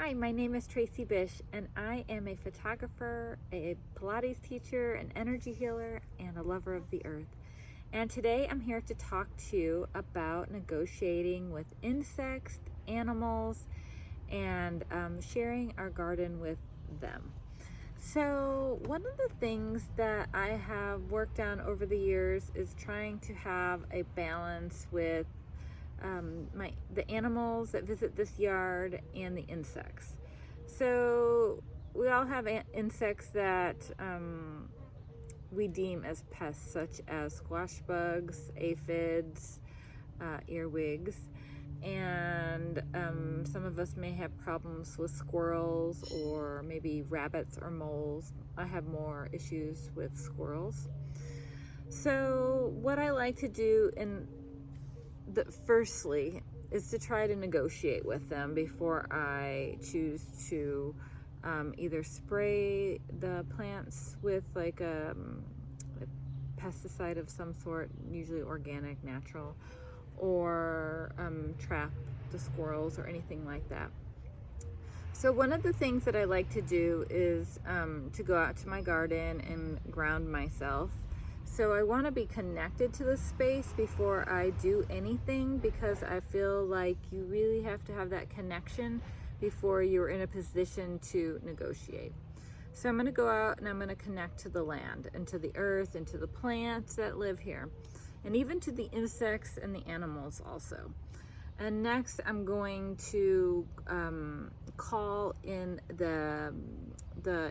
Hi, my name is Tracy Bish, and I am a photographer, a Pilates teacher, an energy healer, and a lover of the earth. And today I'm here to talk to you about negotiating with insects, animals, and sharing our garden with them. So one of the things that I have worked on over the years is trying to have a balance with the animals that visit this yard and the insects. So we all have insects that we deem as pests, such as squash bugs, aphids, earwigs, and some of us may have problems with squirrels or maybe rabbits or moles. I have more issues with squirrels. So what I like to do firstly is to try to negotiate with them before I choose to either spray the plants with like a pesticide of some sort, usually organic, natural, or trap the squirrels or anything like that. So one of the things that I like to do is to go out to my garden and ground myself. So I want to be connected to the space before I do anything, because I feel like you really have to have that connection before you're in a position to negotiate. So I'm going to go out and I'm going to connect to the land and to the earth and to the plants that live here, and even to the insects and the animals also. And next I'm going to call in the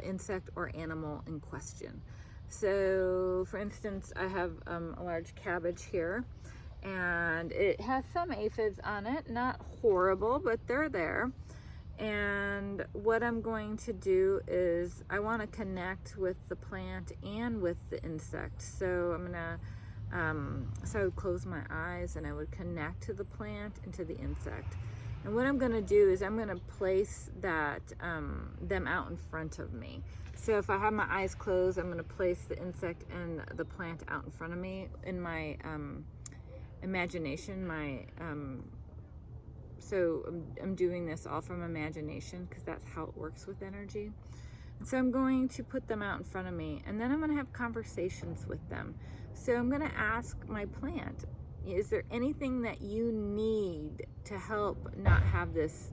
insect or animal in question. So for instance, I have a large cabbage here, and it has some aphids on it, not horrible, but they're there. And what I'm going to do is I want to connect with the plant and with the insect. So I'm gonna so I would close my eyes and I would connect to the plant and to the insect. And what I'm going to do is I'm going to place that them out in front of me. So if I have my eyes closed, I'm going to place the insect and the plant out in front of me in my imagination. So I'm doing this all from imagination, because that's how it works with energy. And so I'm going to put them out in front of me, and then I'm going to have conversations with them. So I'm going to ask my plant, is there anything that you need to help not have this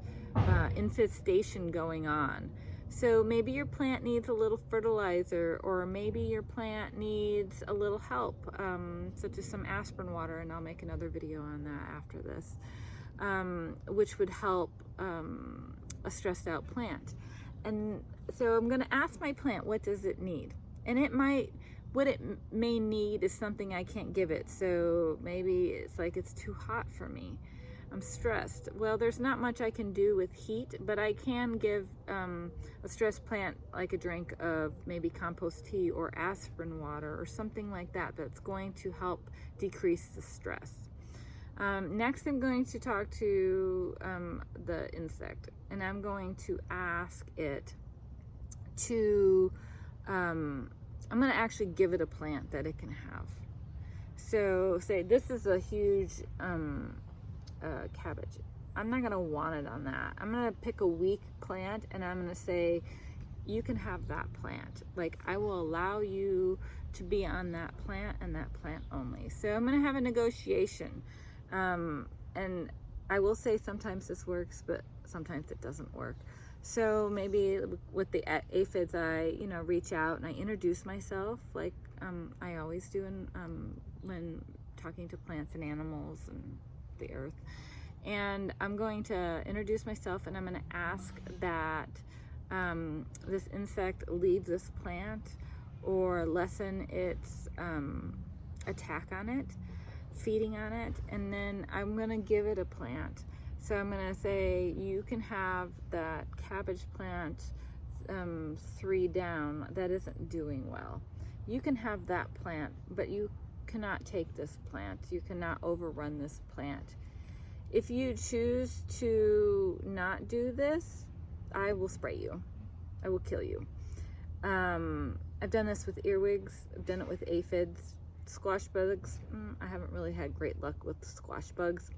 infestation going on? So maybe your plant needs a little fertilizer, or maybe your plant needs a little help, such as some aspirin water, and I'll make another video on that after this, which would help a stressed out plant. And so I'm going to ask my plant, what does it need? And what it may need is something I can't give it. So maybe it's like, it's too hot for me, I'm stressed. Well, there's not much I can do with heat, but I can give a stressed plant like a drink of maybe compost tea or aspirin water or something like that, that's going to help decrease the stress. Next, I'm going to talk to the insect, and I'm going to ask it to, I'm going to actually give it a plant that it can have. So say this is a huge cabbage. I'm not going to want it on that. I'm going to pick a weak plant, and I'm going to say, you can have that plant. Like, I will allow you to be on that plant and that plant only. So I'm going to have a negotiation. And I will say sometimes this works, but sometimes it doesn't work. So maybe with the aphids, I reach out and I introduce myself, like I always do when talking to plants and animals and the earth. And I'm going to introduce myself, and I'm going to ask that this insect leave this plant or lessen its attack on it, feeding on it, and then I'm going to give it a plant. So I'm going to say, you can have that cabbage plant 3 down that isn't doing well. You can have that plant, but you cannot take this plant. You cannot overrun this plant. If you choose to not do this, I will spray you. I will kill you. I've done this with earwigs. I've done it with aphids. Squash bugs, I haven't really had great luck with squash bugs.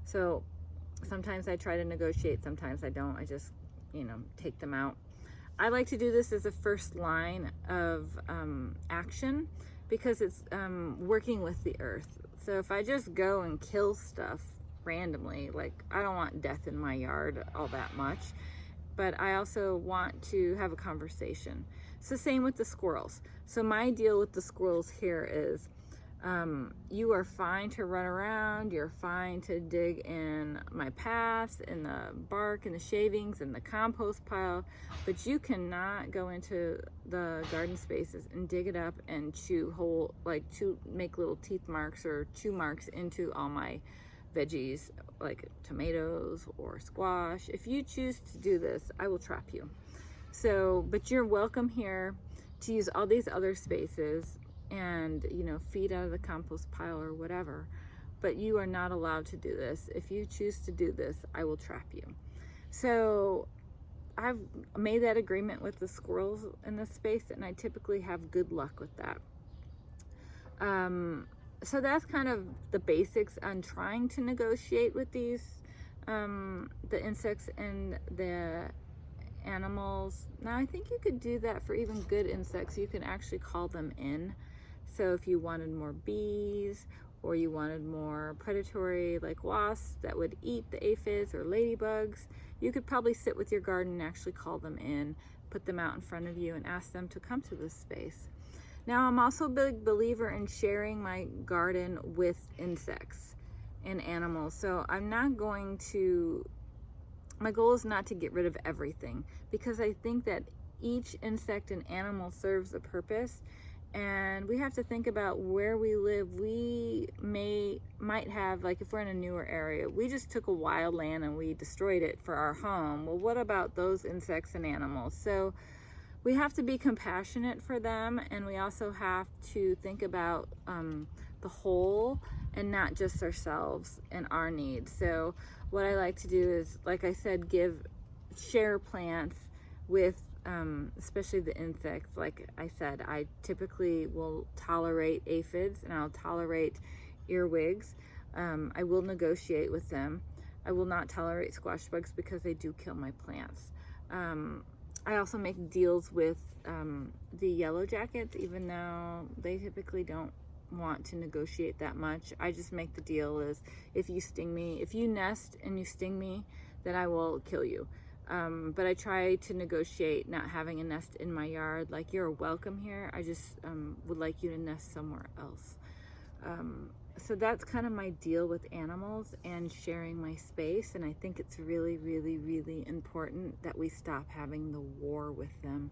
So sometimes I try to negotiate, sometimes I don't. I just you know, take them out. I like to do this as a first line of action because it's working with the earth. So if I just go and kill stuff randomly, like I don't want death in my yard all that much, but I also want to have a conversation. It's the same with the squirrels. So my deal with the squirrels here is you are fine to run around, you're fine to dig in my paths, in the bark and the shavings and the compost pile, but you cannot go into the garden spaces and dig it up and chew whole, like make little teeth marks or chew marks into all my veggies like tomatoes or squash. If you choose to do this, I will trap you. So, but you're welcome here to use all these other spaces and, you know, feed out of the compost pile or whatever, but you are not allowed to do this. If you choose to do this, I will trap you. So I've made that agreement with the squirrels in this space, and I typically have good luck with that. So that's kind of the basics on trying to negotiate with these, the insects and the animals. Now I think you could do that for even good insects. You can actually call them in. So if you wanted more bees, or you wanted more predatory like wasps that would eat the aphids or ladybugs, you could probably sit with your garden and actually call them in, put them out in front of you and ask them to come to this space. Now I'm also a big believer in sharing my garden with insects and animals. So I'm not going to, my goal is not to get rid of everything, because I think that each insect and animal serves a purpose, and we have to think about where we live. We might have, like if we're in a newer area, we just took a wild land and we destroyed it for our home. Well, what about those insects and animals? So we have to be compassionate for them, and we also have to think about the whole and not just ourselves and our needs. So what I like to do is, like I said, share plants with especially the insects. Like I said, I typically will tolerate aphids and I'll tolerate earwigs. I will negotiate with them. I will not tolerate squash bugs because they do kill my plants. I also make deals with the yellow jackets, even though they typically don't want to negotiate that much. I just make the deal is, if you sting me, if you nest and you sting me, then I will kill you. But I try to negotiate not having a nest in my yard. Like, you're welcome here, I just would like you to nest somewhere else. So that's kind of my deal with animals and sharing my space, and I think it's really, really, really important that we stop having the war with them.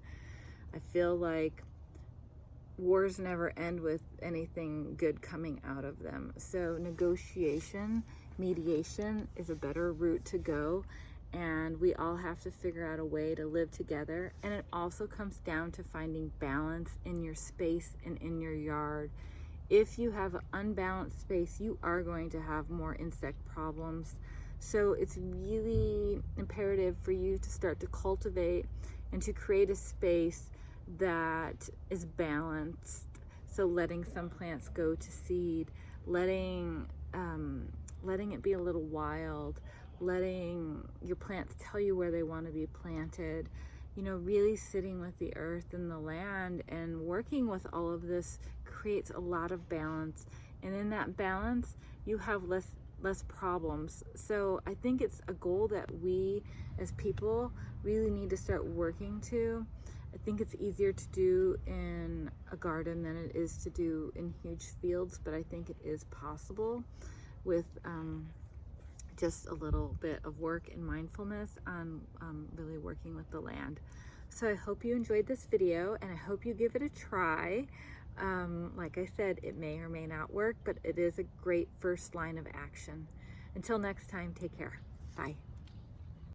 I feel like wars never end with anything good coming out of them. So negotiation, mediation is a better route to go, and we all have to figure out a way to live together. And it also comes down to finding balance in your space and in your yard. If you have an unbalanced space, you are going to have more insect problems. So it's really imperative for you to start to cultivate and to create a space that is balanced. So letting some plants go to seed, letting it be a little wild, letting your plants tell you where they want to be planted, you know, really sitting with the earth and the land and working with all of this creates a lot of balance. And in that balance, you have less problems. So I think it's a goal that we as people really need to start working to. I think it's easier to do in a garden than it is to do in huge fields, but I think it is possible with just a little bit of work and mindfulness on really working with the land. So I hope you enjoyed this video, and I hope you give it a try. Like I said, it may or may not work, but it is a great first line of action. Until next time, take care. Bye.